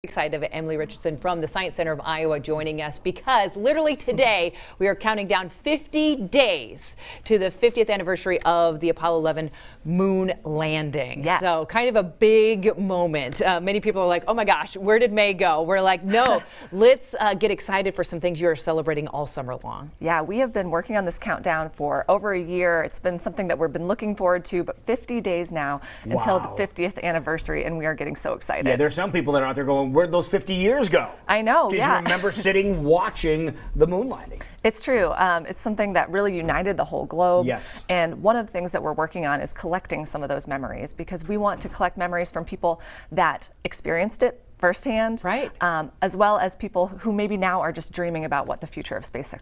Excited to have Emily Richardson from the Science Center of Iowa joining us because literally today we are counting down 50 days to the 50th anniversary of the Apollo 11 moon landing. Yes. So kind of a big moment. Many people are like, oh my gosh, where did May go? We're like, no, let's get excited for some things you are celebrating all summer long. Yeah, we have been working on this countdown for over a year. It's been something that we've been looking forward to, but 50 days now until the 50th anniversary, and we are getting so excited. Yeah, there's some people that are out there going, where'd those 50 years go? I know, Did yeah. you remember sitting watching the moon landing? It's true. It's something that really united the whole globe. Yes. And one of the things that we're working on is collecting some of those memories, because we want to collect memories from people that experienced it firsthand, right? As well as people who maybe now are just dreaming about what the future of space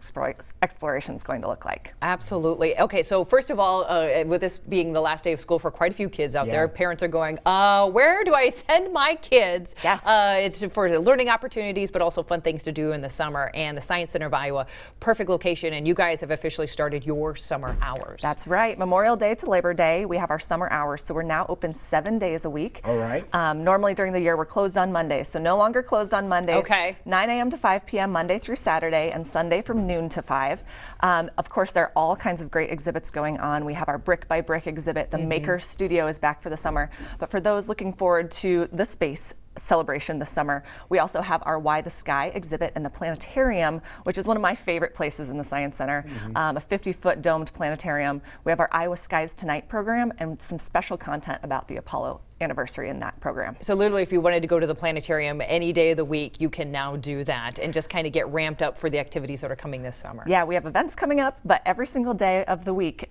exploration is going to look like. Absolutely. Okay, so first of all, with this being the last day of school for quite a few kids out there, parents are going, where do I send my kids? Yes. It's for learning opportunities, but also fun things to do in the summer. And the Science Center of Iowa, perfect location. And you guys have officially started your summer hours. That's right. Memorial Day to Labor Day, we have our summer hours. So we're now open 7 days a week. All right. Normally during the year, we're closed on Monday. So no longer closed on Mondays. Okay. 9 a.m. to 5 p.m. Monday through Saturday, and Sunday from noon to 5. Of course, there are all kinds of great exhibits going on. We have our Brick by Brick exhibit. The Maker Studio is back for the summer. But for those looking forward to the space celebration this summer, we also have our Why the Sky exhibit in the Planetarium, which is one of my favorite places in the Science Center, a 50-foot domed planetarium. We have our Iowa Skies Tonight program and some special content about the Apollo anniversary in that program. So literally, if you wanted to go to the planetarium any day of the week, you can now do that and just kind of get ramped up for the activities that are coming this summer. Yeah, we have events coming up, but every single day of the week,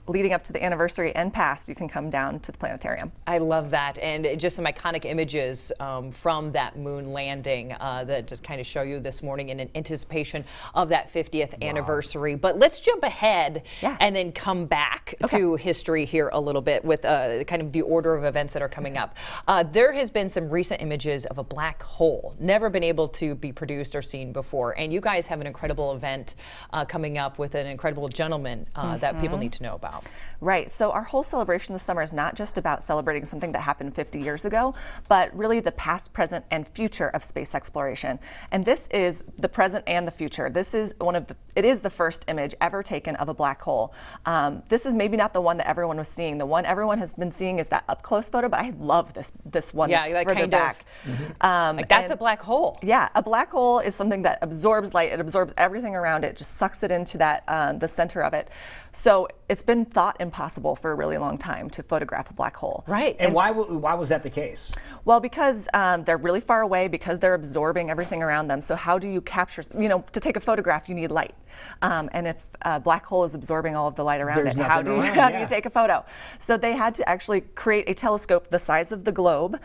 leading up to the anniversary and past, you can come down to the planetarium. I love that, and just some iconic images from that moon landing that just kind of show you this morning in anticipation of that 50th anniversary. But let's jump ahead and then come back to history here a little bit with kind of the order of events that are coming up. There has been some recent images of a black hole, never been able to be produced or seen before, and you guys have an incredible event coming up with an incredible gentleman that people need to know about. Right, so our whole celebration this summer is not just about celebrating something that happened 50 years ago, but really the past, present, and future of space exploration. And this is the present and the future. This is it is the first image ever taken of a black hole. This is maybe not the one that everyone was seeing. The one everyone has been seeing is that up-close photo, but I love this one that's further back. Like that's a black hole. Yeah, a black hole is something that absorbs light. It absorbs everything around it, just sucks it into that the center of it. So it's been thought impossible for a really long time to photograph a black hole. Right. And why was that the case? Well, because they're really far away, because they're absorbing everything around them. So how do you capture, to take a photograph, you need light. And if a black hole is absorbing all of the light around it, how do you take a photo? So they had to actually create a telescope the size of the globe.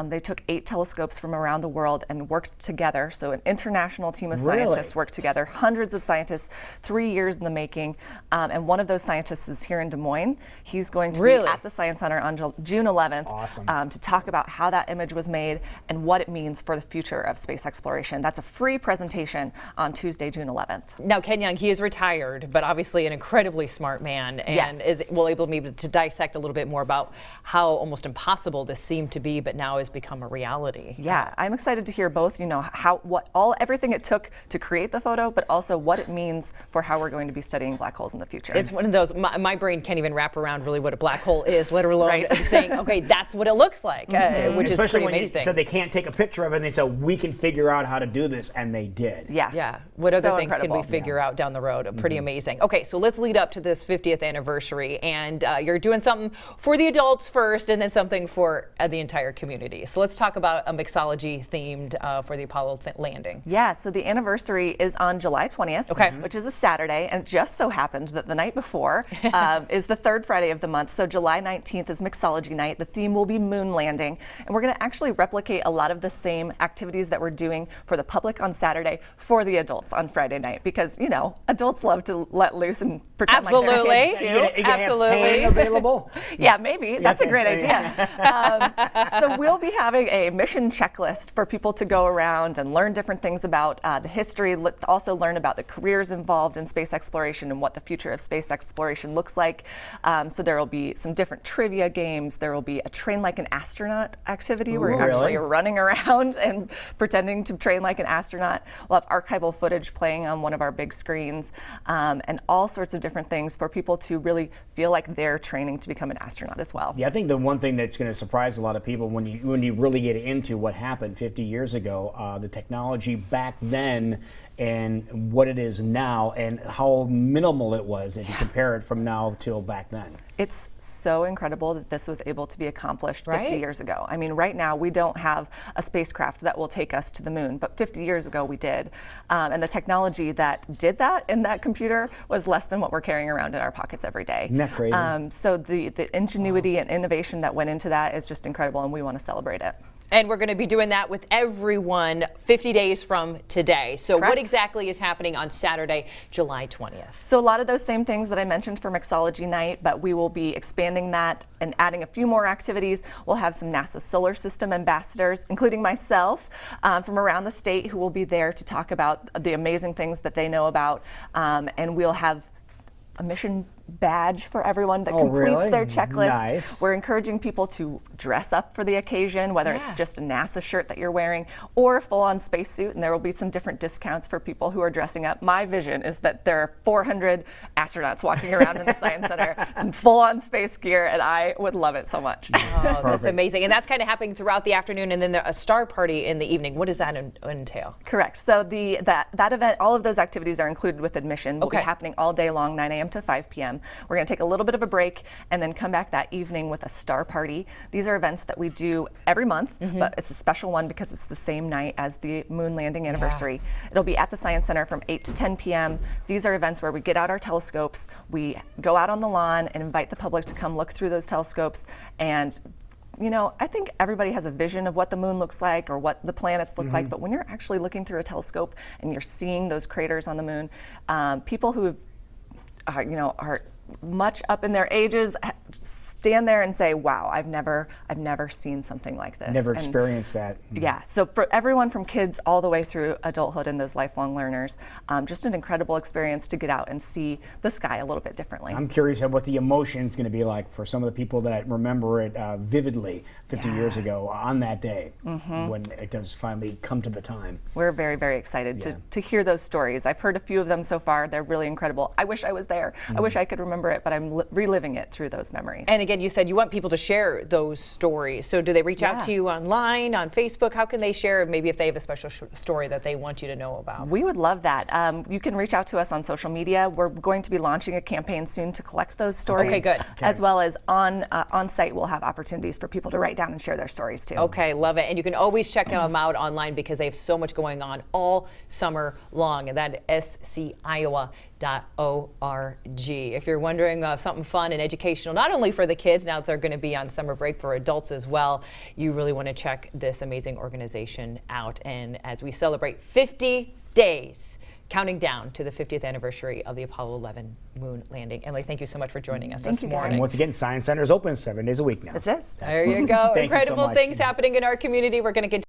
They took 8 telescopes from around the world and worked together. So an international team of scientists worked together, hundreds of scientists, 3 years in the making. And one of those scientists is here in Des Moines. He's going to be at the Science Center on June 11th to talk about how that image was made and what it means for the future of space exploration. That's a free presentation on Tuesday, June 11th. Now, Ken Young, he is retired, but obviously an incredibly smart man, and is able maybe to dissect a little bit more about how almost impossible this seemed to be, but now has become a reality. Yeah, I'm excited to hear both, everything it took to create the photo, but also what it means for how we're going to be studying black holes in the future. It's one of those, my brain can't even wrap around really what a black hole is, let alone saying, okay, that's what it looks like, which is pretty amazing. When you said they can't take a picture of it, and they said, we can figure out how to do this, and they did. Yeah. What other things can we figure out down the road? Pretty amazing. Okay, so let's lead up to this 50th anniversary, and you're doing something for the adults first, and then something for the entire community. So let's talk about a mixology themed for the Apollo landing. Yeah, so the anniversary is on July 20th, which is a Saturday, and it just so happened that the night before is the third Friday of the month. So July 19th is Mixology Night. The theme will be moon landing, and we're going to actually replicate a lot of the same activities that we're doing for the public on Saturday for the adults on Friday night, because adults love to let loose and pretend like they're kids too. Absolutely. Have available? Yeah, maybe. That's a great idea. So we'll be having a mission checklist for people to go around and learn different things about the history, also learn about the careers involved in space exploration and what the future of space exploration celebration looks like. So there will be some different trivia games. There will be a train like an astronaut activity where you're actually running around and pretending to train like an astronaut. We'll have archival footage playing on one of our big screens, and all sorts of different things for people to really feel like they're training to become an astronaut as well. Yeah, I think the one thing that's going to surprise a lot of people when you really get into what happened 50 years ago, the technology back then and what it is now, and how minimal it was if you compare it from now till back then. It's so incredible that this was able to be accomplished 50 years ago. I mean, right now we don't have a spacecraft that will take us to the moon, but 50 years ago we did. And the technology that did that in that computer was less than what we're carrying around in our pockets every day. Isn't that crazy? So the ingenuity and innovation that went into that is just incredible, and we want to celebrate it. And we're going to be doing that with everyone 50 days from today. So what exactly is happening on Saturday, July 20th? So a lot of those same things that I mentioned for Mixology Night, but we will be expanding that and adding a few more activities. We'll have some NASA Solar System ambassadors, including myself, from around the state, who will be there to talk about the amazing things that they know about. And we'll have a mission badge for everyone that completes their checklist. Nice. We're encouraging people to dress up for the occasion, whether it's just a NASA shirt that you're wearing or a full-on spacesuit, and there will be some different discounts for people who are dressing up. My vision is that there are 400 astronauts walking around in the Science Center in full-on space gear, and I would love it so much. Oh, that's amazing. And that's kind of happening throughout the afternoon, and then a star party in the evening. What does that entail? Correct. So that event, all of those activities are included with admission. Will be happening all day long, 9 a.m. to 5 p.m. We're going to take a little bit of a break and then come back that evening with a star party. These are events that we do every month, but it's a special one because it's the same night as the moon landing anniversary. It'll be at the Science Center from 8 to 10 p.m. These are events where we get out our telescopes, we go out on the lawn and invite the public to come look through those telescopes. And you know, I think everybody has a vision of what the moon looks like or what the planets look like, but when you're actually looking through a telescope and you're seeing those craters on the moon, people who are much up in their ages stand there and say, wow, I've never seen something like this. Never experienced that. Yeah, so for everyone from kids all the way through adulthood and those lifelong learners, just an incredible experience to get out and see the sky a little bit differently. I'm curious what the emotion is going to be like for some of the people that remember it vividly 50 years ago on that day when it does finally come to the time. We're very, very excited to hear those stories. I've heard a few of them so far. They're really incredible. I wish I was there. I wish I could remember it, but I'm reliving it through those memories. And again, you said you want people to share those stories. So do they reach out to you online, on Facebook? How can they share, maybe if they have a special story that they want you to know about? We would love that. You can reach out to us on social media. We're going to be launching a campaign soon to collect those stories. Okay, good. As well as on site, we'll have opportunities for people to write down and share their stories too. Okay, love it. And you can always check them out online because they have so much going on all summer long. And that sciowa.org. If you're wondering something fun and educational, not only for the kids, now that they're going to be on summer break, for adults as well, you really want to check this amazing organization out. And as we celebrate 50 days, counting down to the 50th anniversary of the Apollo 11 moon landing. Emily, thank you so much for joining us this morning. And once again, Science Center is open 7 days a week now. This is. There you go. Incredible Incredible things happening in our community. We're going to continue.